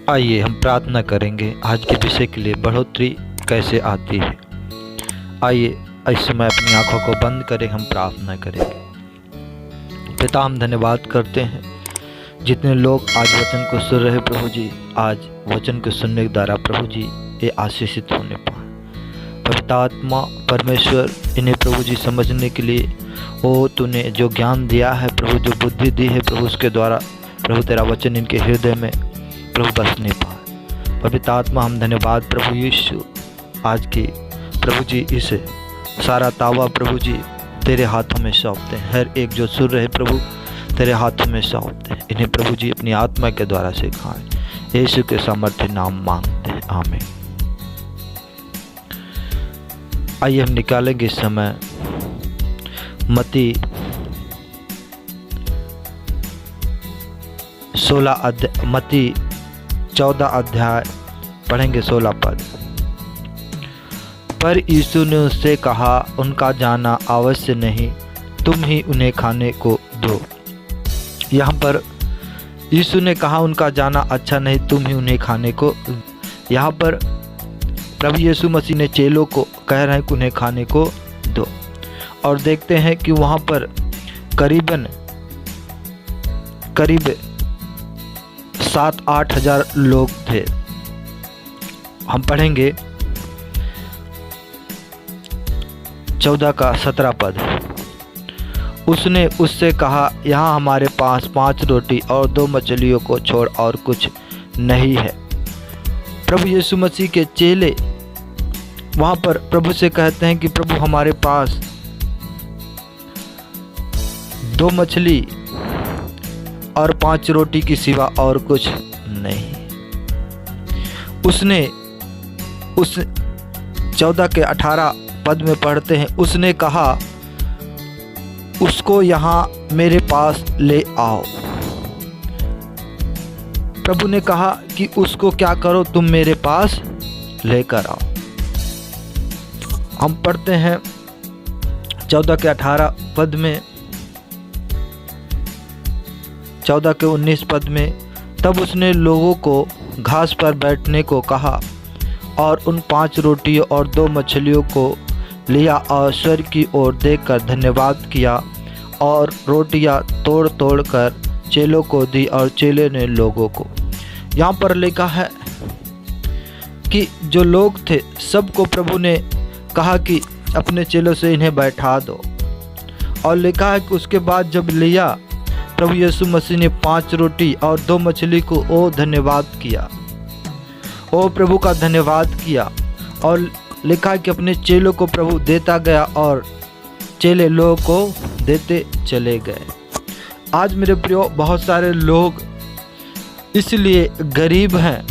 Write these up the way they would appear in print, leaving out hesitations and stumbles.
आइए हम प्रार्थना करेंगे आज के विषय के लिए बढ़ोतरी कैसे आती है। आइए इस समय अपनी आंखों को बंद करें, हम प्रार्थना करेंगे। पिता, हम धन्यवाद करते हैं जितने लोग आज वचन को सुन रहे प्रभु जी, आज वचन को सुनने के द्वारा प्रभु जी ये आशीषित होने पाए। पवित्र आत्मा परमेश्वर इन्हें प्रभु जी समझने के लिए वो तूने जो ज्ञान दिया है प्रभु, जो बुद्धि दी है प्रभु, उसके द्वारा प्रभु तेरा वचन इनके हृदय में प्रभु बसने पाए। पवित्र आत्मा हम धन्यवाद प्रभु यीशु, आज की प्रभु जी इस सारा तावा प्रभु जी तेरे हाथों में सौंपते हैं। हर एक जो सुन रहे प्रभु तेरे हाथों में सौंपते हैं। इन्हें प्रभु जी अपनी आत्मा के द्वारा सिखाएं। यीशु के सामर्थ्य नाम मांगते हैं, आमीन। आइए हम निकालेंगे इस समय मत्ती 14 अध्याय पढ़ेंगे 16 पद। पर यीशु ने उससे कहा, उनका जाना आवश्य नहीं, तुम ही उन्हें खाने को दो। यहाँ पर यीशु ने कहा उनका जाना अच्छा नहीं, तुम ही उन्हें खाने को। यहाँ पर प्रभु यीशु मसीह ने चेलों को कह रहे हैं कि उन्हें खाने को दो। और देखते हैं कि वहाँ पर करीब 7-8 हजार लोग थे। हम पढ़ेंगे 14 का 17 पद। उसने उससे कहा, यहाँ हमारे पास 5 रोटी और 2 मछलियों को छोड़ और कुछ नहीं है। प्रभु यीशु मसीह के चेले वहाँ पर प्रभु से कहते हैं कि प्रभु हमारे पास 2 मछली और 5 रोटी की सिवा और कुछ नहीं। उसने उस 14 के 18 पद में पढ़ते हैं, उसने कहा उसको यहाँ मेरे पास ले आओ। प्रभु ने कहा कि उसको क्या करो, तुम मेरे पास लेकर आओ। हम पढ़ते हैं 14 के 18 पद में, 14 के 19 पद में, तब उसने लोगों को घास पर बैठने को कहा और उन 5 रोटियों और 2 मछलियों को लिया और स्वर्ग की ओर देखकर धन्यवाद किया और रोटियां तोड़ तोड़ कर चेलों को दी और चेले ने लोगों को। यहाँ पर लिखा है कि जो लोग थे सबको प्रभु ने कहा कि अपने चेलों से इन्हें बैठा दो। और लिखा है कि उसके बाद जब लिया प्रभु यीशु मसीह ने 5 रोटी और 2 मछली को धन्यवाद किया, प्रभु का धन्यवाद किया। और लिखा है कि अपने चेलों को प्रभु देता गया और चेले लोगों को देते चले गए। आज मेरे प्रियो, बहुत सारे लोग इसलिए गरीब हैं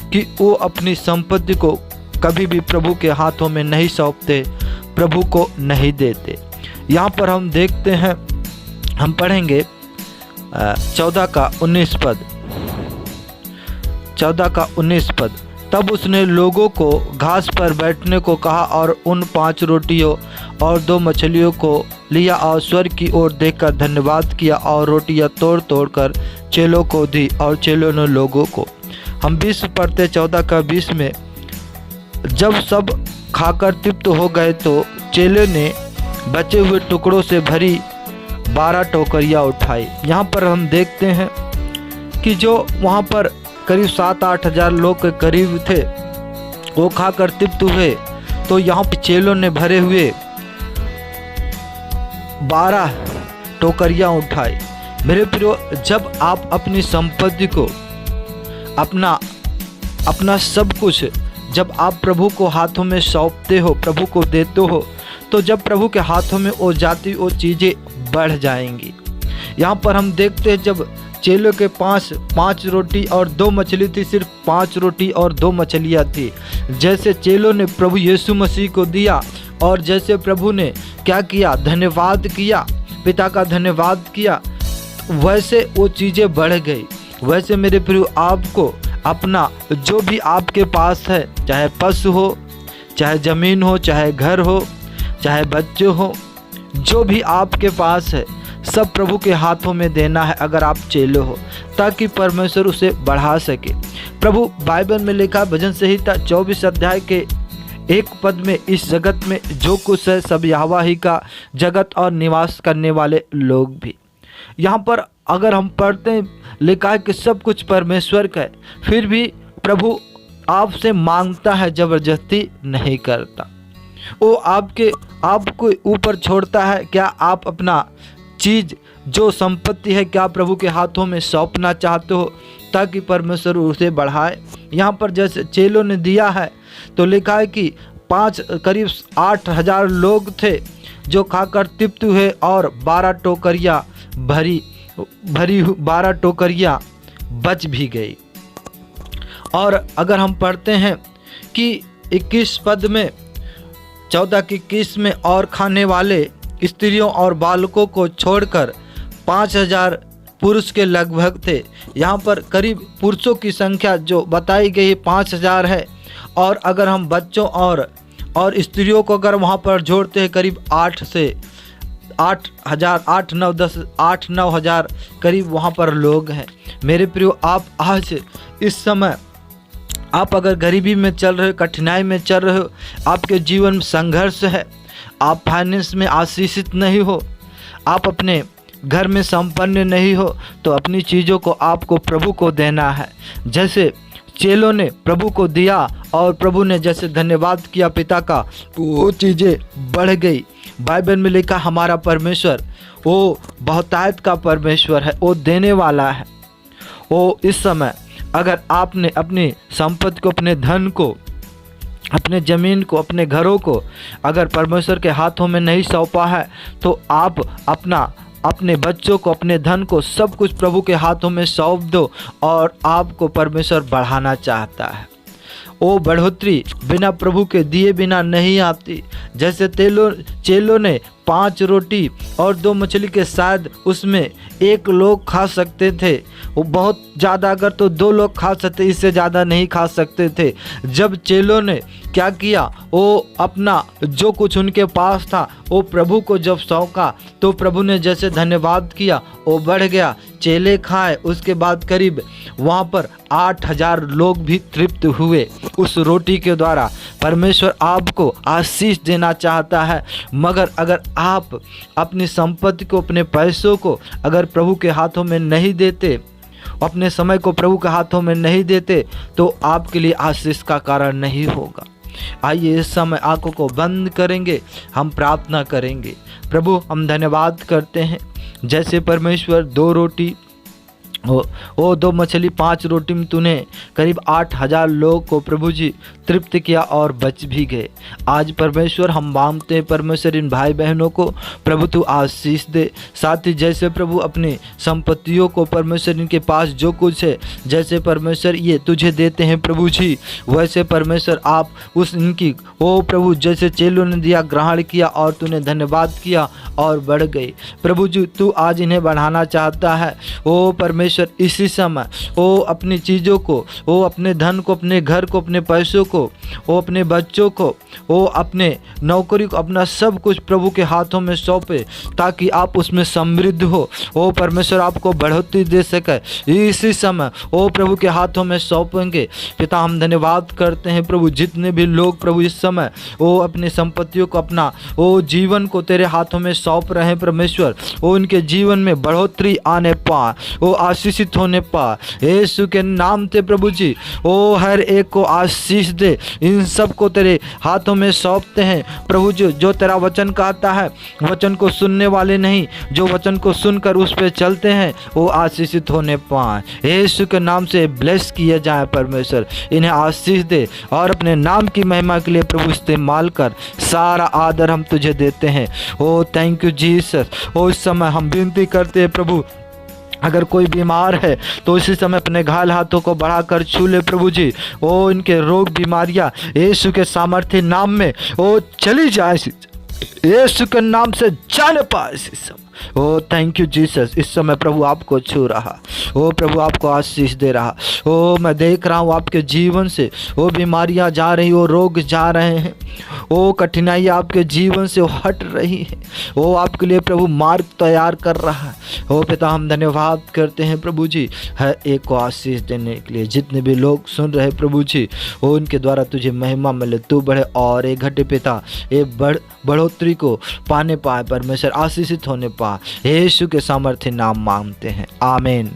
कि वो अपनी संपत्ति को कभी भी प्रभु के हाथों में नहीं सौंपते, प्रभु को नहीं देते। यहाँ पर हम देखते हैं, हम पढ़ेंगे 14 का 19 पद। 14 का 19 पद। तब उसने लोगों को घास पर बैठने को कहा और उन 5 रोटियों और 2 मछलियों को लिया और स्वर्ग की ओर देखकर धन्यवाद किया और रोटियां तोड़ तोड़ कर चेलों को दी और चेलों ने लोगों को। हम 20 पढ़ते 14 का 20 में, जब सब खाकर तृप्त हो गए तो चेले ने बचे हुए टुकड़ों से भरी 12 टोकरियां उठाई। यहाँ पर हम देखते हैं कि जो वहाँ पर करीब 7-8 हजार लोग के करीब थे, वो खाकर तृप्त हुए। तो यहाँ पे चेलों ने भरे हुए 12 टोकरियां उठाई। मेरे प्रियो, जब आप अपनी संपत्ति को, अपना सब कुछ जब आप प्रभु को हाथों में सौंपते हो, प्रभु को देते हो, तो जब प्रभु के हाथों में वो जाती, वो चीज़ें बढ़ जाएंगी। यहाँ पर हम देखते हैं जब चेलों के पास 5 रोटी और 2 मछली थी, सिर्फ 5 रोटी और 2 मछलियाँ थी। जैसे चेलों ने प्रभु यीशु मसीह को दिया और जैसे प्रभु ने क्या किया, धन्यवाद किया, पिता का धन्यवाद किया, वैसे वो चीज़ें बढ़ गई। वैसे मेरे प्रिय, आपको अपना जो भी आपके पास है, चाहे पशु हो, चाहे ज़मीन हो, चाहे घर हो, चाहे बच्चे हो, जो भी आपके पास है, सब प्रभु के हाथों में देना है अगर आप चेले हो, ताकि परमेश्वर उसे बढ़ा सके। प्रभु बाइबल में लिखा भजन संहिता 24 अध्याय के 1 पद में, इस जगत में जो कुछ है सब यहोवा ही का, जगत और निवास करने वाले लोग भी। यहाँ पर अगर हम पढ़ते हैं लिखा है कि सब कुछ परमेश्वर का है, फिर भी प्रभु आपसे मांगता है, ज़बरदस्ती नहीं करता। वो आपको ऊपर छोड़ता है। क्या आप अपना चीज़ जो संपत्ति है क्या प्रभु के हाथों में सौंपना चाहते हो ताकि परमेश्वर उसे बढ़ाए? यहाँ पर जैसे चेलों ने दिया है तो लिखा है कि करीब 8,000 लोग थे जो खाकर तृप्त हुए और 12 टोकरियाँ भरी 12 टोकरियाँ बच भी गई। और अगर हम पढ़ते हैं कि 21 पद में 14 की 21 में, और खाने वाले स्त्रियों और बालकों को छोड़कर 5,000 पुरुष के लगभग थे। यहाँ पर करीब पुरुषों की संख्या जो बताई गई 5,000 है, और अगर हम बच्चों और स्त्रियों को अगर वहाँ पर जोड़ते हैं करीब 8-9 हज़ार करीब वहाँ पर लोग हैं। मेरे प्रियो, आप आज इस समय आप अगर गरीबी में चल रहे हो, कठिनाई में चल रहे हो, आपके जीवन में संघर्ष है, आप फाइनेंस में आशीषित नहीं हो, आप अपने घर में संपन्न नहीं हो, तो अपनी चीज़ों को आपको प्रभु को देना है। जैसे चेलों ने प्रभु को दिया और प्रभु ने जैसे धन्यवाद किया पिता का, वो चीज़ें बढ़ गई। बाइबल में लिखा हमारा परमेश्वर वो बहुतायत का परमेश्वर है, वो देने वाला है। वो इस समय अगर आपने अपनी संपत्ति को, अपने धन को, अपने ज़मीन को, अपने घरों को अगर परमेश्वर के हाथों में नहीं सौंपा है, तो आप अपने बच्चों को, अपने धन को, सब कुछ प्रभु के हाथों में सौंप दो। और आपको परमेश्वर बढ़ाना चाहता है। वो बढ़ोतरी बिना प्रभु के दिए बिना नहीं आती। जैसे चेलों ने 5 रोटी और 2 मछली के शायद उसमें 1 लोग खा सकते थे, वो बहुत ज़्यादा अगर तो 2 लोग खा सकते, इससे ज़्यादा नहीं खा सकते थे। जब चेलों ने क्या किया, वो अपना जो कुछ उनके पास था वो प्रभु को जब सौंपा, तो प्रभु ने जैसे धन्यवाद किया, वो बढ़ गया। चेले खाए, उसके बाद करीब वहाँ पर 8,000 लोग भी तृप्त हुए उस रोटी के द्वारा। परमेश्वर आपको आशीष देना चाहता है, मगर अगर आप अपनी संपत्ति को, अपने पैसों को अगर प्रभु के हाथों में नहीं देते, अपने समय को प्रभु के हाथों में नहीं देते, तो आपके लिए आशीष का कारण नहीं होगा। आइए इस समय आंखों को बंद करेंगे, हम प्रार्थना करेंगे। प्रभु, हम धन्यवाद करते हैं जैसे परमेश्वर 2 रोटी वो 2 मछली 5 रोटी में तूने करीब 8,000 लोग को प्रभु जी तृप्त किया और बच भी गए। आज परमेश्वर हम मांगते हैं परमेश्वर इन भाई बहनों को प्रभु तू आशीष दे। साथ ही जैसे प्रभु अपनी संपत्तियों को परमेश्वर इनके पास जो कुछ है, जैसे परमेश्वर ये तुझे देते हैं प्रभु जी, वैसे परमेश्वर आप उस इनकी ओ प्रभु जैसे चेलों ने दिया, ग्रहण किया और तूने धन्यवाद किया और बढ़ गई। प्रभु जी तू आज इन्हें बढ़ाना चाहता है। ओ परमेश्वर इसी समय वो अपनी चीज़ों को, वो अपने धन को, अपने घर को, अपने पैसों को, वो अपने बच्चों को, वो अपने नौकरी को, अपना सब कुछ प्रभु के हाथों में सौंपे ताकि आप उसमें समृद्ध हो। वो परमेश्वर आपको बढ़ोतरी दे सके। इसी समय वो प्रभु के हाथों में सौंपेंगे। पिता हम धन्यवाद करते हैं प्रभु, जितने भी लोग प्रभु इस समय वो अपनी संपत्तियों को, अपना वो जीवन को तेरे हाथों में सौंप रहे हैं परमेश्वर, वो उनके जीवन में बढ़ोतरी आने पाए, वो आशीषित होने पाए यीशु के नाम से प्रभु जी। ओ हर एक को आशीष दे। इन सब को तेरे हाथों में सौंपते हैं प्रभु जी। जो तेरा वचन कहता है, वचन को सुनने वाले नहीं, जो वचन को सुनकर उस पर चलते हैं वो आशीषित होने पाए। यीशु के नाम से ब्लेस किया जाए परमेश्वर, इन्हें आशीष दे और अपने नाम की महिमा के लिए प्रभु इस्तेमाल कर। सारा आदर हम तुझे देते हैं। ओ थैंक यू जीसस। ओ इस समय हम विनती करते हैं प्रभु, अगर कोई बीमार है तो इसी समय अपने घायल हाथों को बढ़ाकर छू ले प्रभु जी। ओ इनके रोग बीमारियां यीशु के सामर्थ्य नाम में ओ चली जाए, यीशु के नाम से जाने पाए इसी समय। ओ थैंक यू जीसस। इस समय प्रभु आपको छू रहा, ओ प्रभु आपको आशीष दे रहा। ओ मैं देख रहा हूँ आपके जीवन से वो बीमारियाँ जा रही, वो रोग जा रहे हैं, वो कठिनाई आपके जीवन से हट रही है। वो आपके लिए प्रभु मार्ग तैयार कर रहा है। ओ पिता हम धन्यवाद करते हैं प्रभु जी हर एक को आशीष देने के लिए। जितने भी लोग सुन रहे प्रभु जी वो उनके द्वारा तुझे महिमा मिले, तू बढ़े और एक घटे पिता एक बढ़ोतरी को पाने पाए, परमेश्वर आशीषित होने पाए। यीशु के सामर्थ्य नाम मांगते हैं, आमीन।